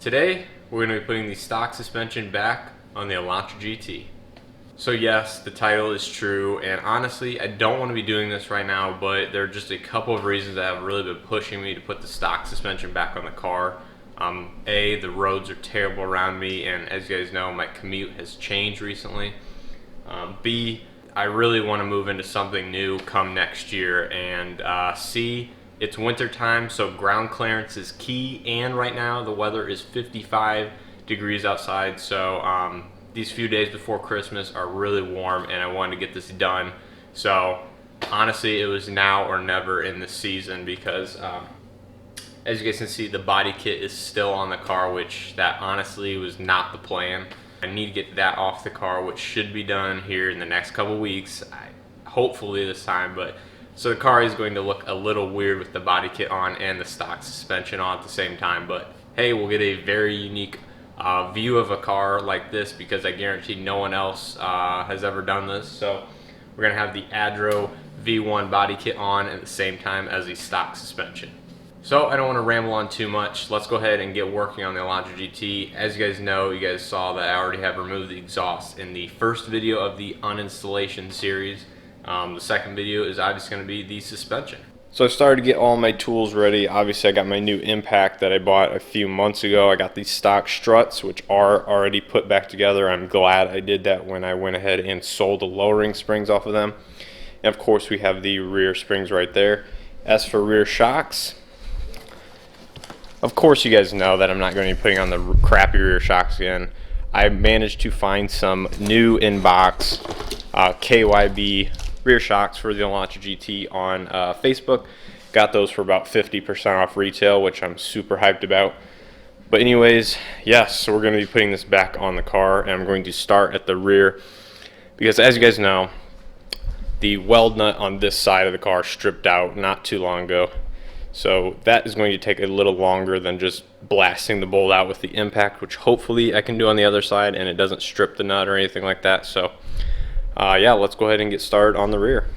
Today, we're going to be putting the stock suspension back on the Elantra GT. So yes, the title is true, and honestly, I don't want to be doing this right now, but there are just a couple of reasons that have really been pushing me to put the stock suspension back on the car. A, the roads are terrible around me, and as you guys know, my commute has changed recently. B, I really want to move into something new come next year, and C, it's winter time, so ground clearance is key, and right now the weather is 55 degrees outside, so these few days before Christmas are really warm, and I wanted to get this done. So honestly, it was now or never in the season because as you guys can see, the body kit is still on the car, which that honestly was not the plan. I need to get that off the car, which should be done here in the next couple weeks, hopefully this time. But so the car is going to look a little weird with the body kit on and the stock suspension on at the same time, but hey, we'll get a very unique view of a car like this because I guarantee no one else has ever done this. So we're gonna have the Adro V1 body kit on at the same time as the stock suspension. So I don't want to ramble on too much. Let's go ahead and get working on the Elantra GT. As you guys know, you guys saw that I already have removed the exhaust in the first video of the uninstallation series. The second video is obviously going to be the suspension. So I started to get all my tools ready. Obviously I got my new impact that I bought a few months ago. I got these stock struts, which are already put back together. I'm glad I did that when I went ahead and sold the lowering springs off of them. And of course we have the rear springs right there. As for rear shocks, of course you guys know that I'm not going to be putting on the crappy rear shocks again. I managed to find some new in-box KYB rear shocks for the Elantra GT on Facebook. Got those for about 50% off retail, which I'm super hyped about. But anyways, yes, so we're going to be putting this back on the car, and I'm going to start at the rear because as you guys know, the weld nut on this side of the car stripped out not too long ago. So that is going to take a little longer than just blasting the bolt out with the impact, which hopefully I can do on the other side and it doesn't strip the nut or anything like that. So yeah, let's go ahead and get started on the rear.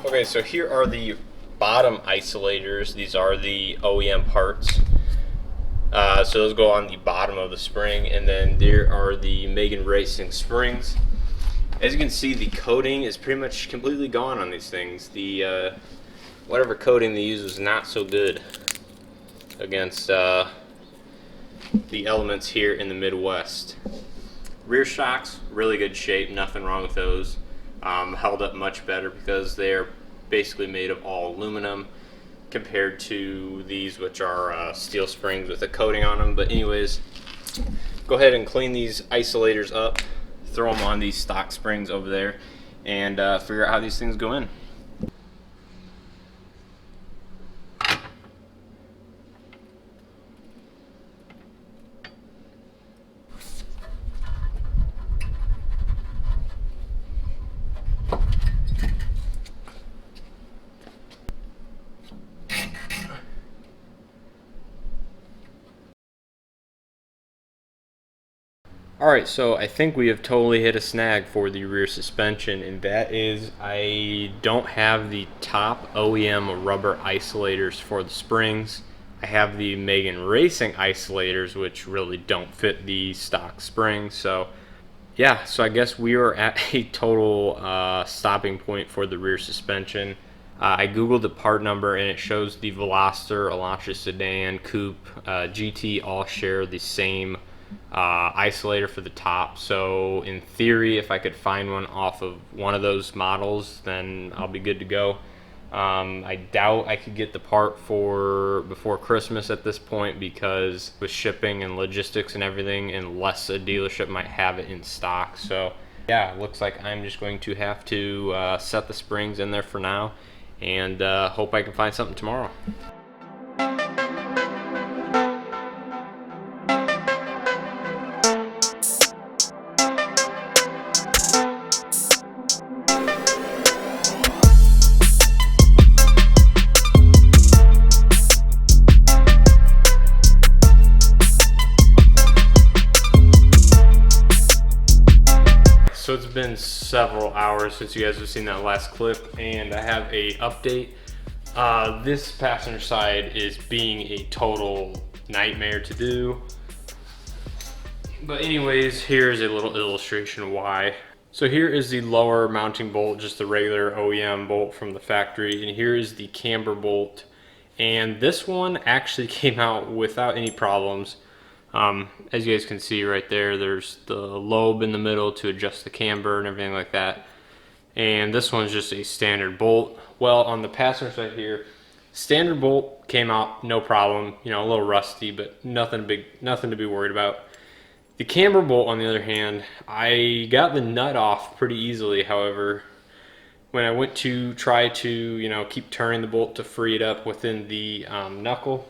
Okay, so here are the bottom isolators. These are the OEM parts. So those go on the bottom of the spring, and then there are the Megan Racing springs. As you can see, the coating is pretty much completely gone on these things. The whatever coating they use was not so good against the elements here in the Midwest. Rear shocks, really good shape, nothing wrong with those. Held up much better because they're basically made of all aluminum compared to these, which are steel springs with a coating on them. But anyways, go ahead and clean these isolators up, throw them on these stock springs over there, and figure out how these things go in. Alright, so I think we have totally hit a snag for the rear suspension, and that is I don't have the top OEM rubber isolators for the springs. I have the Megan Racing isolators, which really don't fit the stock springs. So yeah, so I guess we are at a total stopping point for the rear suspension. I googled the part number and it shows the Veloster, Elantra Sedan, Coupe, GT all share the same isolator for the top. So in theory, if I could find one off of one of those models, then I'll be good to go. I doubt I could get the part for before Christmas at this point, because with shipping and logistics and everything, unless a dealership might have it in stock. So yeah, looks like I'm just going to have to set the springs in there for now, and hope I can find something tomorrow. So it's been several hours since you guys have seen that last clip, and I have a update. This passenger side is being a total nightmare to do. But anyways, here's a little illustration why. So here is the lower mounting bolt, just the regular OEM bolt from the factory, and here is the camber bolt. And this one actually came out without any problems. As you guys can see right there, there's the lobe in the middle to adjust the camber and everything like that. And this one's just a standard bolt. Well, on the passenger side here, standard bolt came out no problem. You know, a little rusty, but nothing big, nothing to be worried about. The camber bolt, on the other hand, I got the nut off pretty easily. However, when I went to try to, you know, keep turning the bolt to free it up within the knuckle,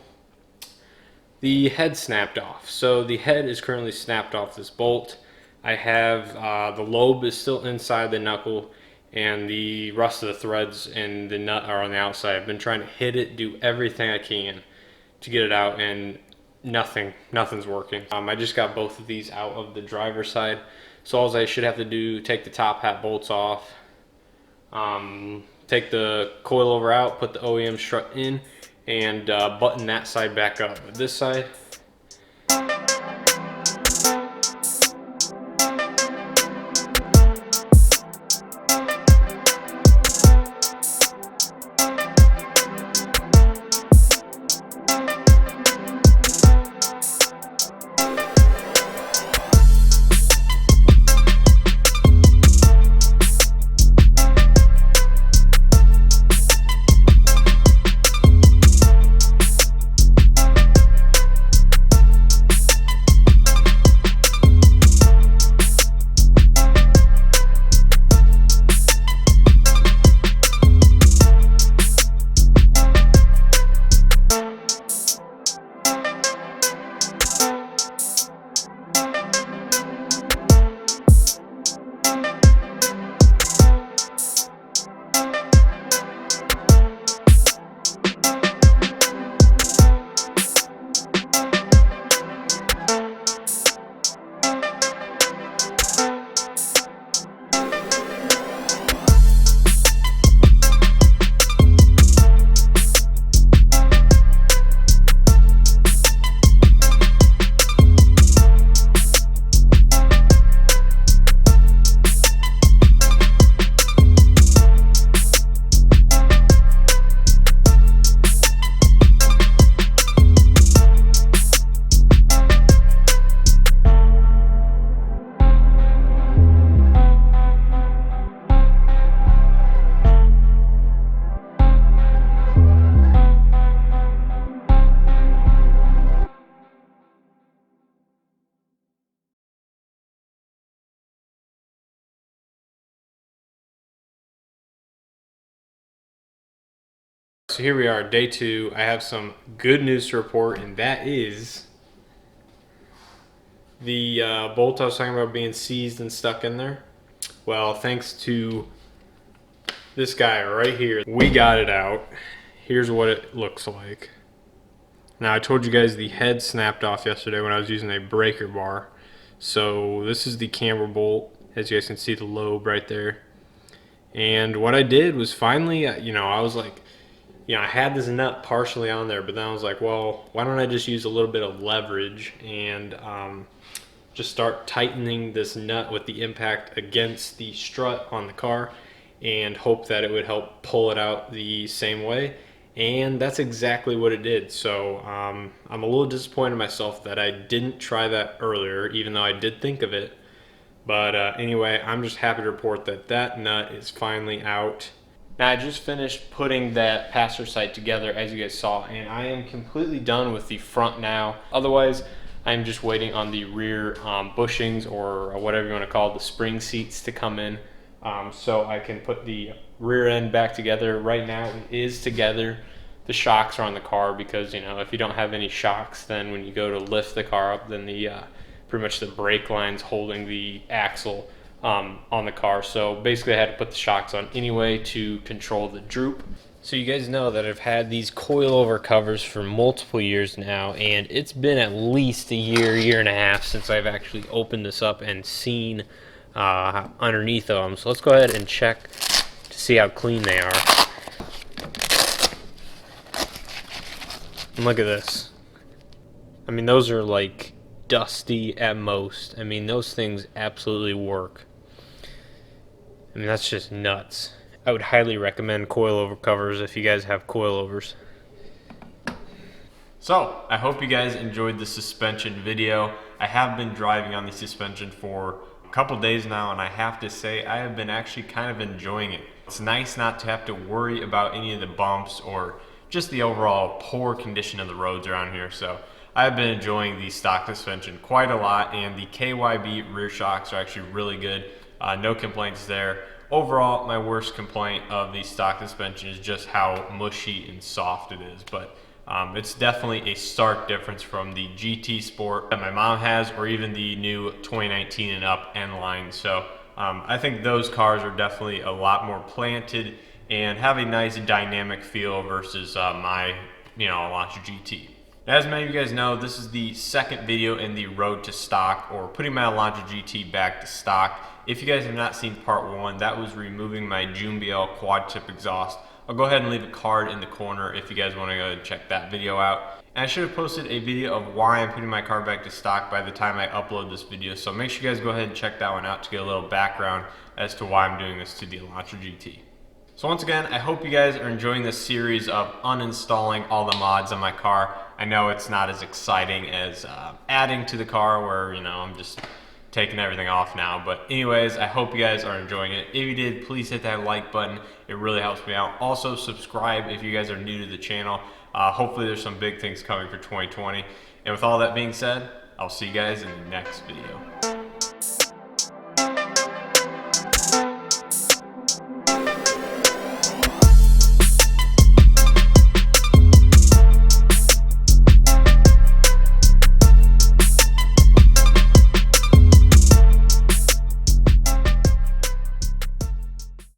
the head snapped off. So the head is currently snapped off this bolt. I have the lobe is still inside the knuckle, and the rest of the threads and the nut are on the outside. I've been trying to hit it, do everything I can to get it out, and nothing's working. I just got both of these out of the driver's side, so all I should have to do, take the top hat bolts off, take the coilover out, put the OEM strut in, and button that side back up. But this side, so here we are, day 2. I have some good news to report, and that is the bolt I was talking about being seized and stuck in there. Well, thanks to this guy right here, we got it out. Here's what it looks like. Now, I told you guys the head snapped off yesterday when I was using a breaker bar. So this is the camber bolt. As you guys can see, the lobe right there. And what I did was finally, I was like, I had this nut partially on there, but then I was like, well, why don't I just use a little bit of leverage and just start tightening this nut with the impact against the strut on the car and hope that it would help pull it out the same way. And that's exactly what it did. So I'm a little disappointed in myself that I didn't try that earlier, even though I did think of it. But anyway, I'm just happy to report that that nut is finally out. Now I just finished putting that passenger side together, as you guys saw, and I am completely done with the front now. Otherwise, I'm just waiting on the rear bushings, or whatever you want to call it, the spring seats, to come in, so I can put the rear end back together. Right now it is together. The shocks are on the car because, if you don't have any shocks, then when you go to lift the car up, then the pretty much the brake line's holding the axle on the car. So basically I had to put the shocks on anyway to control the droop. So you guys know that I've had these coilover covers for multiple years now, and it's been at least a year and a half since I've actually opened this up and seen underneath them. So let's go ahead and check to see how clean they are. And look at this. I mean, those are like dusty at most. I mean, those things absolutely work. I mean, that's just nuts. I would highly recommend coilover covers if you guys have coilovers. So, I hope you guys enjoyed the suspension video. I have been driving on the suspension for a couple days now, and I have to say I have been actually kind of enjoying it. It's nice not to have to worry about any of the bumps or just the overall poor condition of the roads around here. So I've been enjoying the stock suspension quite a lot, and the KYB rear shocks are actually really good. No complaints there. Overall, my worst complaint of the stock suspension is just how mushy and soft it is, but it's definitely a stark difference from the GT Sport that my mom has, or even the new 2019 and up N line. So I think those cars are definitely a lot more planted and have a nice dynamic feel versus my Elantra GT. As many of you guys know, this is the second video in the road to stock, or putting my Elantra GT back to stock. If you guys have not seen part one, that was removing my June BL quad tip exhaust. I'll go ahead and leave a card in the corner if you guys want to go and check that video out. And I should have posted a video of why I'm putting my car back to stock by the time I upload this video, so make sure you guys go ahead and check that one out to get a little background as to why I'm doing this to the Elantra GT. So once again, I hope you guys are enjoying this series of uninstalling all the mods on my car. I know it's not as exciting as adding to the car, where I'm just taking everything off now. But anyways, I hope you guys are enjoying it. If you did, please hit that like button. It really helps me out. Also, subscribe if you guys are new to the channel. Hopefully there's some big things coming for 2020. And with all that being said, I'll see you guys in the next video.